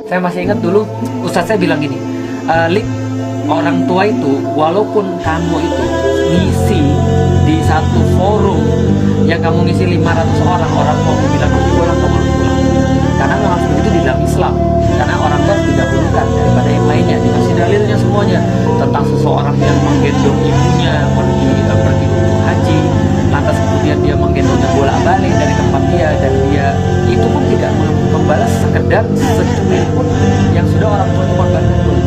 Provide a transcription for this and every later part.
Saya masih ingat dulu ustadz saya bilang gini, Lik, orang tua itu walaupun kamu itu ngisi di satu forum yang kamu ngisi 500 orang, orang tua bilang kamu pulang, kamu harus pulang. Karena memang begitu di dalam Islam. Karena orang tua didahulukan daripada yang lainnya. Dikasih dalilnya semuanya tentang seseorang yang menggendong ibunya pergi untuk haji, lantas kemudian dia menggendongnya bolak-balik dari tempat dia, dan dia itu pun tidak membalas sekedar secuil pun yang sudah orang tua korbankan dulu.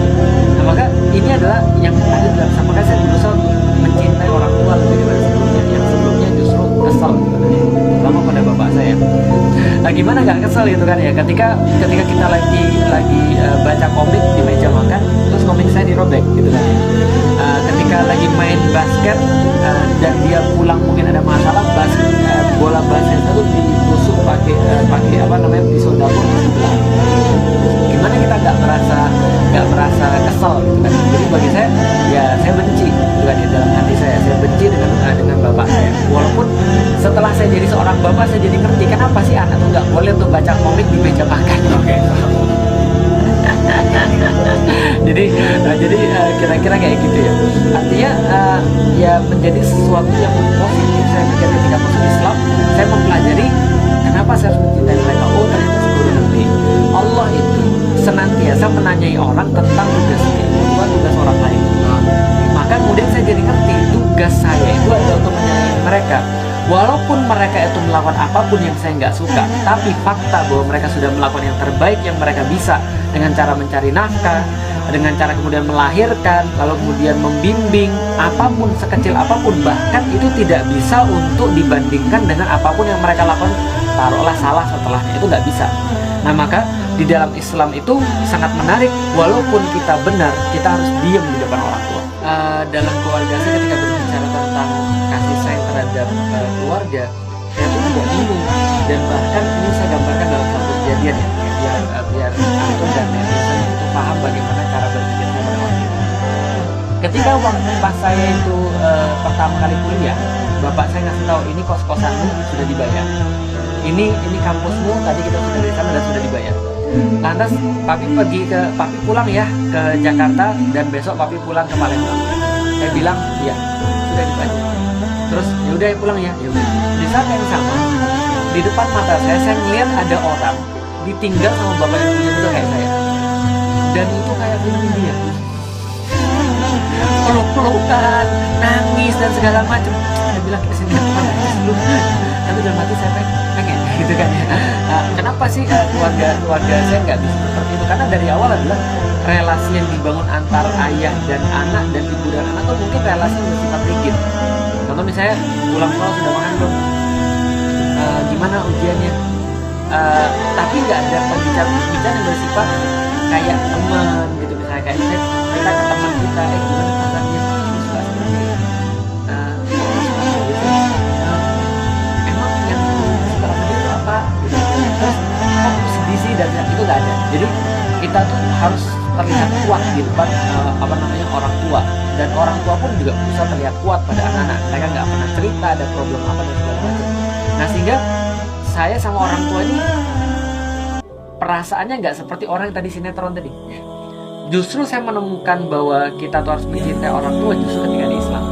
Nah, maka ini adalah yang ada dalam sama. Maka saya berusaha untuk mencintai orang tua lebih daripada sebelumnya. Yang sebelumnya justru kesal, terutama pada bapak saya. Nah, gimana gak kesel itu kan ya, ketika kita lagi baca komik di meja makan, terus komik saya dirobek gitu kan ya. Ketika lagi main basket dan dia pulang mungkin ada masalah, bola basket itu ditusuk pakai pisau dapur di sebelah. Gimana kita nggak merasa kesel gitu kan. Jadi bagi saya, ya saya benci gitu kan, di dalam hati saya benci dengan bapak saya. Walaupun setelah saya jadi seorang bapak, saya jadi ngerti kenapa sih anak tuh nggak boleh untuk baca komik di meja makan. Oke. Jadi kira-kira kayak gitu ya. Artinya ya menjadi sesuatu yang positif. Saya pikir ketika masuk Islam, saya mempelajari kenapa saya harus mencintai mereka. Oh, ternyata saya baru ngerti Allah itu senantiasa menanyai orang tentang tugasnya, bukan tugas orang lain. Maka kemudian saya jadi ngerti tugas saya itu adalah untuk menyayangi mereka. Walaupun mereka itu melakukan apapun yang saya nggak suka, tapi fakta bahwa mereka sudah melakukan yang terbaik yang mereka bisa dengan cara mencari nafkah, dengan cara kemudian melahirkan, lalu kemudian membimbing, apapun sekecil apapun, bahkan itu tidak bisa untuk dibandingkan dengan apapun yang mereka lakukan, taruhlah salah setelahnya, itu nggak bisa. Nah, maka di dalam Islam itu sangat menarik, walaupun kita benar, kita harus diam di depan orang tua. Dalam keluarga saya ketika berbicara tentang kasih sayang terhadap keluarga, saya tuh juga bingung, dan bahkan ini saya gambarkan dalam satu kejadian ya, biar antum dan netizen itu paham bagaimana cara berpikir saya pada waktu itu. Ketika pas saya itu pertama kali kuliah, bapak saya ngasih tahu, ini kos-kosanmu sudah dibayar, ini kampusmu tadi kita sudah dari sana dan sudah dibayar. Lantas papi pulang ya ke Jakarta, dan besok papi pulang ke Palembang. Saya bilang iya, sudah itu aja. Terus yaudah ya pulang ya, yaudah. Di saat yang sama, di depan mata saya melihat ada orang ditinggal sama bapak yang punya juga kayak saya, dan itu kayak film India, peluk-pelukan, nangis dan segala macam. Saya bilang kesini dulu, tapi dalam hati saya pengen gitu kan. Kenapa sih keluarga saya nggak bisa seperti itu? Karena dari awal adalah relasi yang dibangun antar ayah dan anak, dan ibu dan anak tuh mungkin relasi yang bersifat rigid. Contoh misalnya pulang sekolah sudah makan belum? Gimana ujiannya? Tapi nggak ada pembicaraan yang bersifat kayak teman gitu. Misalnya kayak kita ke teman kita, gimana kabarnya? Suka seperti emang yang suka seperti itu apa? Gitu. Terus kok sedih sih, dan itu nggak ada. Jadi kita tuh harus terlihat kuat di depan orang tua, dan orang tua pun juga bisa terlihat kuat pada anak-anak. Mereka nggak pernah cerita ada problem apa dan segala macam. Nah, sehingga saya sama orang tua ini perasaannya nggak seperti orang yang tadi sinetron tadi. Justru saya menemukan bahwa kita tuh harus mencintai orang tua justru ketika di Islam.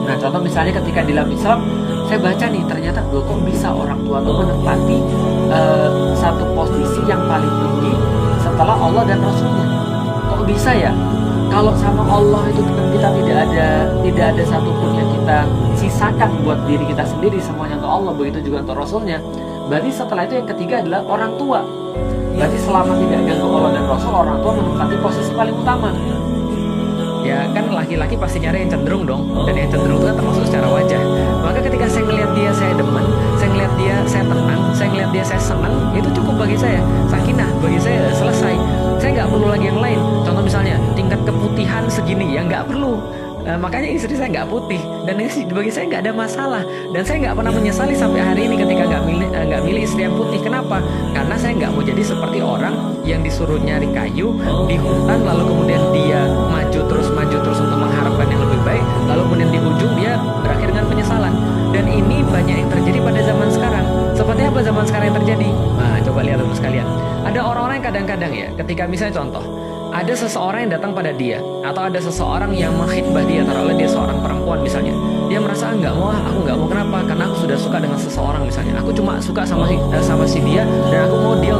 Nah, contoh misalnya ketika di dalam Islam, saya baca nih, ternyata kok bisa orang tua tuh menempati satu posisi yang paling tinggi setelah Allah dan Rasulnya. Kok bisa ya? Kalau sama Allah itu kita tidak ada satupun yang kita sisakan buat diri kita sendiri, semuanya untuk Allah, begitu juga untuk Rasulnya. Berarti setelah itu yang ketiga adalah orang tua. Berarti selama tidak ganggu Allah dan Rasul, orang tua menempati posisi paling utama. Ya kan, laki-laki pasti nyari yang cenderung dong, dan yang cenderung itu kan termasuk secara wajah. Maka ketika saya ngeliat dia saya demen, saya ngeliat dia saya tenang, saya ngeliat dia saya senang, itu cukup bagi saya. Sakinah bagi saya selesai. Saya nggak perlu lagi yang lain. Contoh misalnya tingkat keputihan segini, ya nggak perlu. Makanya istri saya nggak putih, dan bagi saya nggak ada masalah, dan saya nggak pernah menyesali sampai hari ini ketika nggak milih istri yang putih. Kenapa? Karena saya nggak mau jadi seperti orang yang disuruh nyari kayu di hutan, lalu kemudian dia maju terus untuk mengharapkan yang lebih baik, lalu kemudian di ujung dia berakhir dengan penyesalan. Dan ini banyak yang terjadi pada zaman sekarang. Seperti apa zaman sekarang yang terjadi? Nah, coba lihat teman sekalian. Ada orang-orang yang kadang-kadang ya, ketika misalnya contoh, ada seseorang yang datang pada dia, atau ada seseorang yang mengkhidbah dia, taruhlah dia seorang perempuan misalnya. Dia merasa nggak mau, aku nggak mau, kenapa? Karena aku sudah suka dengan seseorang misalnya. Aku cuma suka sama si dia, dan aku mau dia